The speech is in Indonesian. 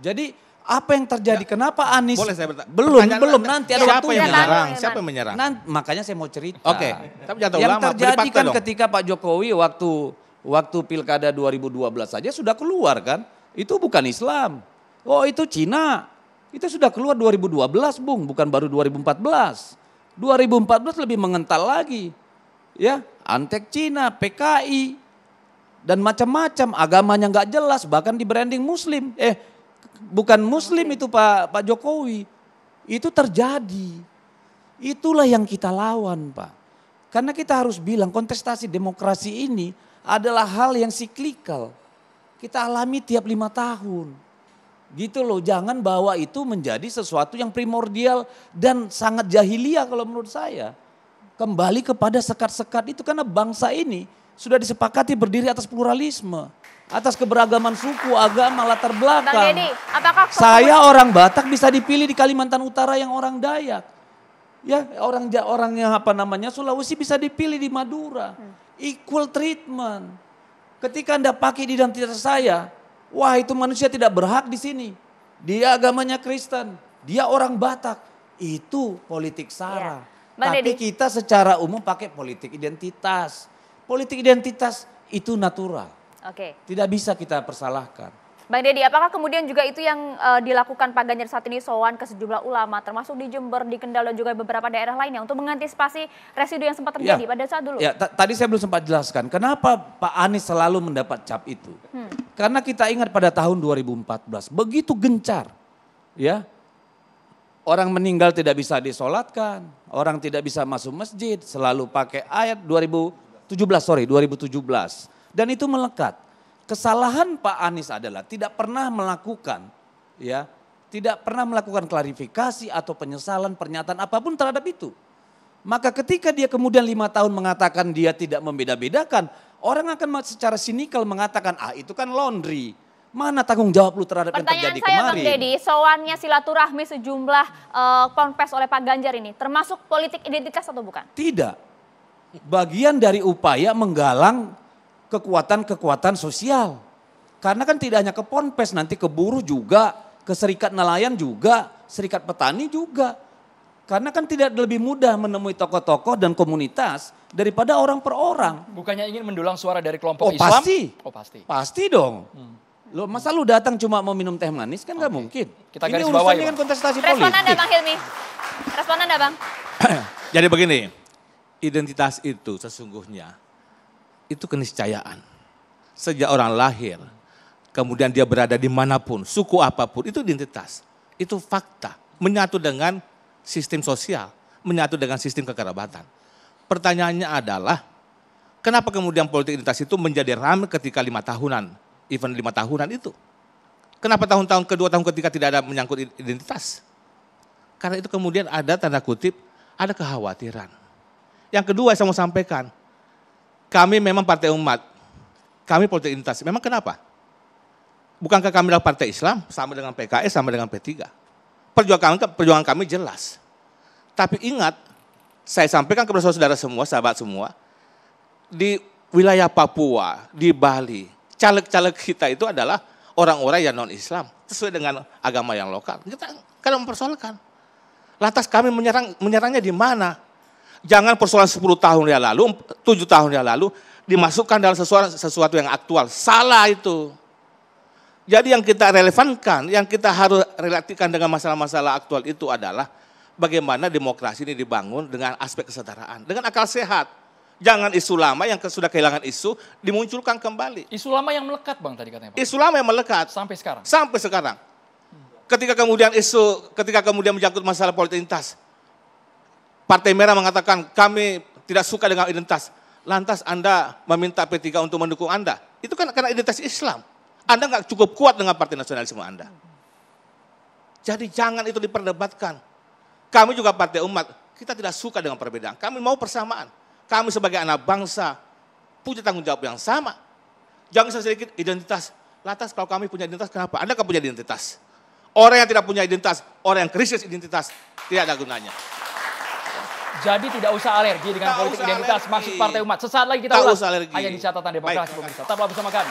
Jadi apa yang terjadi? Kenapa Anies? Boleh saya bertanya? Belum nanti ada siapa waktunya. yang menyerang? Siapa yang menyerang? Makanya saya mau cerita. Oke, tapi jangan yang lama, terjadi kan dong. ketika Pak Jokowi waktu pilkada 2012 saja sudah keluar kan. Itu bukan Islam. Oh itu Cina. Itu sudah keluar 2012 Bung, bukan baru 2014. 2014 lebih mengental lagi. Ya, Antek Cina, PKI, dan macam-macam, agamanya nggak jelas, bahkan di branding Muslim. Bukan Muslim itu Pak Jokowi. Itu terjadi. Itulah yang kita lawan Pak. Karena kita harus bilang kontestasi demokrasi ini adalah hal yang siklikal. Kita alami tiap 5 tahun. Gitu loh, jangan bawa itu menjadi sesuatu yang primordial dan sangat jahiliyah kalau menurut saya. Kembali kepada sekat-sekat itu karena bangsa ini sudah disepakati berdiri atas pluralisme. Atas keberagaman suku, agama, latar belakang. Bang Deddy, apakah saya orang Batak bisa dipilih di Kalimantan Utara yang orang Dayak. Ya, orangnya Sulawesi bisa dipilih di Madura. Equal treatment. Ketika Anda pakai identitas saya, wah itu manusia tidak berhak di sini. Dia agamanya Kristen, dia orang Batak. Itu politik sara. Tapi kita secara umum pakai politik identitas. Politik identitas itu natural. Oke. Tidak bisa kita persalahkan. Bang Deddy, apakah kemudian juga itu yang dilakukan Pak Ganjar saat ini sowan ke sejumlah ulama, termasuk di Jember, di Kendal, dan juga beberapa daerah lainnya untuk mengantisipasi residu yang sempat terjadi pada saat dulu? Ya, tadi saya belum sempat jelaskan. Kenapa Pak Anies selalu mendapat cap itu? Karena kita ingat pada tahun 2014, begitu gencar. Ya, orang meninggal tidak bisa disolatkan, orang tidak bisa masuk masjid, selalu pakai ayat 2017. Dan itu melekat. Kesalahan Pak Anies adalah tidak pernah melakukan klarifikasi atau penyesalan pernyataan apapun terhadap itu. Maka ketika dia kemudian 5 tahun mengatakan dia tidak membeda-bedakan, orang akan secara sinikal mengatakan itu kan laundry. Mana tanggung jawab lu terhadap yang terjadi kemarin? Pertanyaan saya Bang Deddy, sowannya silaturahmi sejumlah ponpes oleh Pak Ganjar ini termasuk politik identitas atau bukan? Tidak. Bagian dari upaya menggalang kekuatan sosial. Karena kan tidak hanya ke ponpes, nanti ke buruh juga, ke serikat nelayan juga, serikat petani juga. Karena kan tidak lebih mudah menemui tokoh-tokoh dan komunitas daripada orang per orang. Bukannya ingin mendulang suara dari kelompok Islam? Pasti. Oh pasti. Pasti dong. Loh, masa lu datang cuma mau minum teh manis kan nggak mungkin. Kita ini garis bawah urusannya kan kontestasi Respon politik. Anda Bang Hilmi. Respon Anda Bang. Jadi begini, identitas itu sesungguhnya itu keniscayaan. Sejak orang lahir, kemudian dia berada dimanapun, suku apapun, itu identitas. Itu fakta, menyatu dengan sistem sosial, menyatu dengan sistem kekerabatan. Pertanyaannya adalah, kenapa kemudian politik identitas itu menjadi ramai ketika 5 tahunan, even 5 tahunan itu? Kenapa tahun-tahun kedua, tahun ketiga tidak ada menyangkut identitas? Karena itu kemudian ada tanda kutip, ada kekhawatiran. Yang kedua saya mau sampaikan, kami memang partai umat, kami politik identitas. Memang kenapa? Bukankah kami adalah partai Islam, sama dengan PKS, sama dengan P3. Perjuangan kami jelas. Tapi ingat, saya sampaikan kepada saudara semua, sahabat semua, di wilayah Papua, di Bali, caleg-caleg kita itu adalah orang-orang yang non-Islam, sesuai dengan agama yang lokal. Kita kadang mempersoalkan. Lantas kami menyerangnya di mana? Jangan persoalan 10 tahun yang lalu, 7 tahun yang lalu, dimasukkan dalam sesuatu yang aktual. Salah itu. Jadi yang kita relevankan, yang kita harus relatifkan dengan masalah-masalah aktual itu adalah bagaimana demokrasi ini dibangun dengan aspek kesetaraan, dengan akal sehat. Jangan isu lama yang sudah kehilangan isu dimunculkan kembali. Isu lama yang melekat Bang tadi katanya Pak. Isu lama yang melekat. Sampai sekarang? Sampai sekarang. Ketika kemudian menyangkut masalah politik identitas, Partai Merah mengatakan kami tidak suka dengan identitas. Lantas Anda meminta P3 untuk mendukung Anda. Itu kan karena identitas Islam. Anda nggak cukup kuat dengan partai nasionalisme Anda. Jadi jangan itu diperdebatkan. Kami juga partai umat, kita tidak suka dengan perbedaan. Kami mau persamaan. Kami sebagai anak bangsa punya tanggung jawab yang sama. Jangan sedikit identitas. Lantas kalau kami punya identitas, kenapa? Anda nggak punya identitas. Orang yang tidak punya identitas, orang yang krisis identitas, tidak ada gunanya. Jadi tidak usah alergi dengan politik identitas maksud partai umat. Sesaat lagi kita ulas hanya di catatan demokrasi pemirsa. Tetaplah bersama kami.